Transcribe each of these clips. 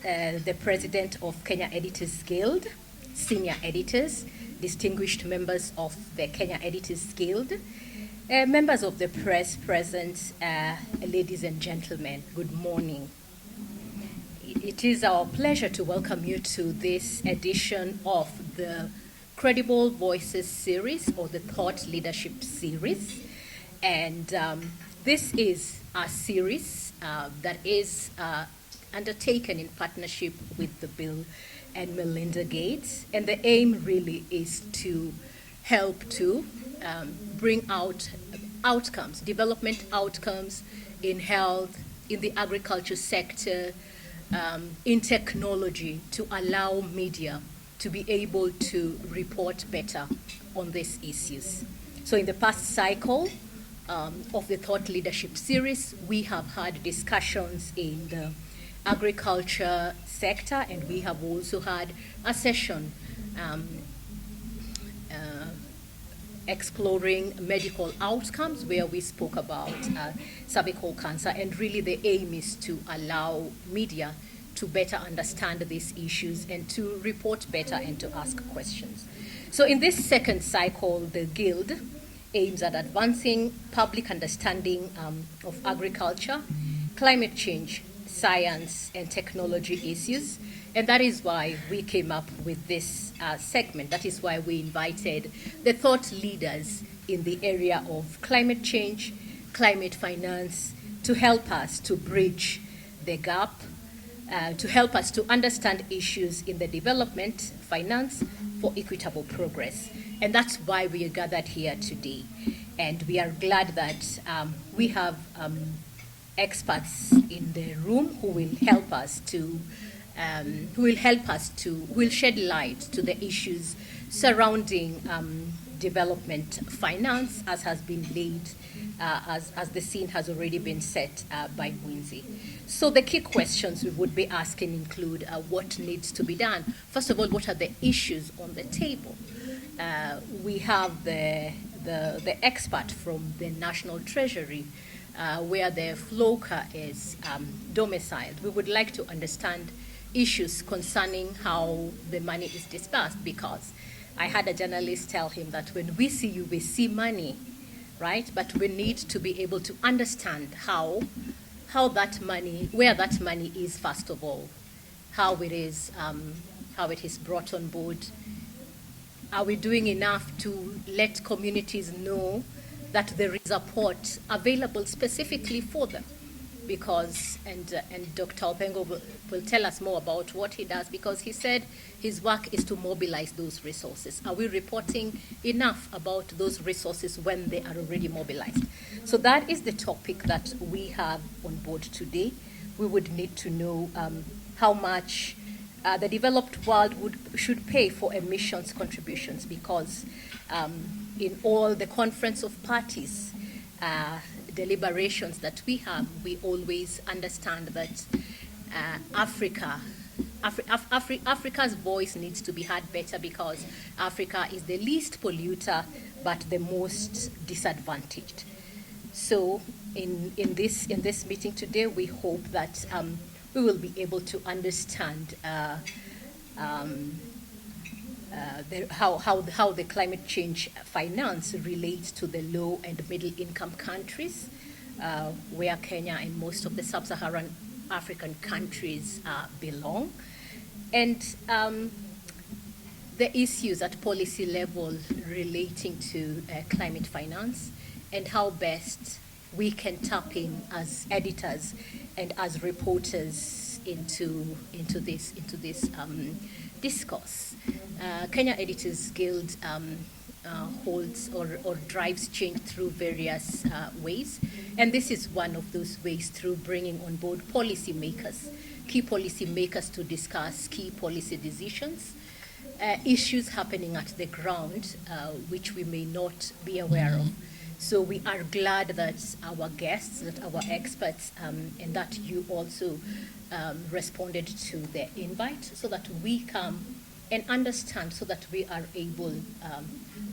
the president of Kenya Editors Guild, senior editors, distinguished members of the Kenya Editors Guild, members of the press present, ladies and gentlemen, good morning. It is our pleasure to welcome you to this edition of the Credible Voices series, or the Thought Leadership series. And this is a series that is undertaken in partnership with the Bill and Melinda Gates. And the aim really is to help to bring out outcomes, development outcomes in health, in the agriculture sector, in technology, to allow media to be able to report better on these issues. So in the past cycle of the Thought Leadership series, we have had discussions in the agriculture sector, and we have also had a session exploring medical outcomes, where we spoke about cervical cancer. And really the aim is to allow media to better understand these issues and to report better and to ask questions. So in this second cycle, the Guild aims at advancing public understanding of agriculture, climate change, science, and technology issues. And that is why we came up with this segment. That is why we invited the thought leaders in the area of climate change, climate finance, to help us to bridge the gap, to help us to understand issues in the development finance for equitable progress. And that's why we are gathered here today. And we are glad that we have experts in the room who will help us to, who will shed light to the issues surrounding development finance, as has been laid, as the scene has already been set by Winzi. So the key questions we would be asking include what needs to be done. First of all, what are the issues on the table? We have the expert from the National Treasury, where the FLOCA is domiciled. We would like to understand issues concerning how the money is dispersed, because I had a journalist tell him that when we see you, we see money, right? But we need to be able to understand how that money, where that money is, first of all, how it is brought on board. Are we doing enough to let communities know that there is a pot available specifically for them? Because, and Dr. Opengo will tell us more about what he does, because he said his work is to mobilize those resources. Are we reporting enough about those resources when they are already mobilized? So that is the topic that we have on board today. We would need to know how much the developed world should pay for emissions contributions, because in all the Conference of Parties deliberations that we have, we always understand that Africa's voice needs to be heard better, because Africa is the least polluter but the most disadvantaged. So in this meeting today, we hope that we will be able to understand how the climate change finance relates to the low and middle income countries, where Kenya and most of the sub-Saharan African countries belong, and the issues at policy level relating to climate finance, and how best we can tap in as editors and as reporters into this discourse. Kenya Editors Guild holds or drives change through various ways, and this is one of those ways, through bringing on board key policy makers to discuss key policy decisions, issues happening at the ground which we may not be aware of. So we are glad that our guests, that our experts, and that you also responded to the invite, so that we come and understand, so that we are able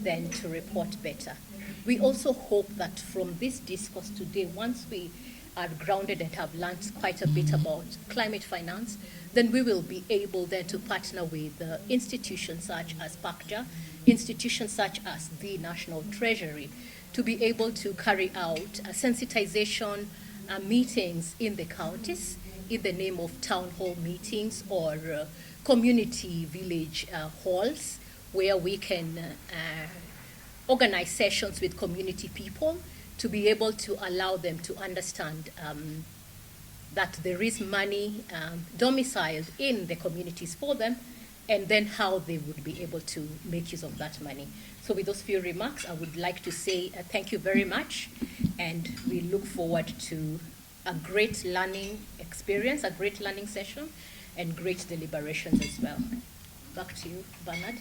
then to report better. We also hope that from this discourse today, once we are grounded and have learned quite a bit about climate finance, then we will be able then to partner with institutions such as PACJA, institutions such as the National Treasury, to be able to carry out sensitization meetings in the counties in the name of town hall meetings or community village halls, where we can organize sessions with community people to be able to allow them to understand that there is money domiciled in the communities for them, and then how they would be able to make use of that money. So with those few remarks, I would like to say thank you very much, and we look forward to a great learning experience, a great learning session, and great deliberations as well. Back to you, Bernard.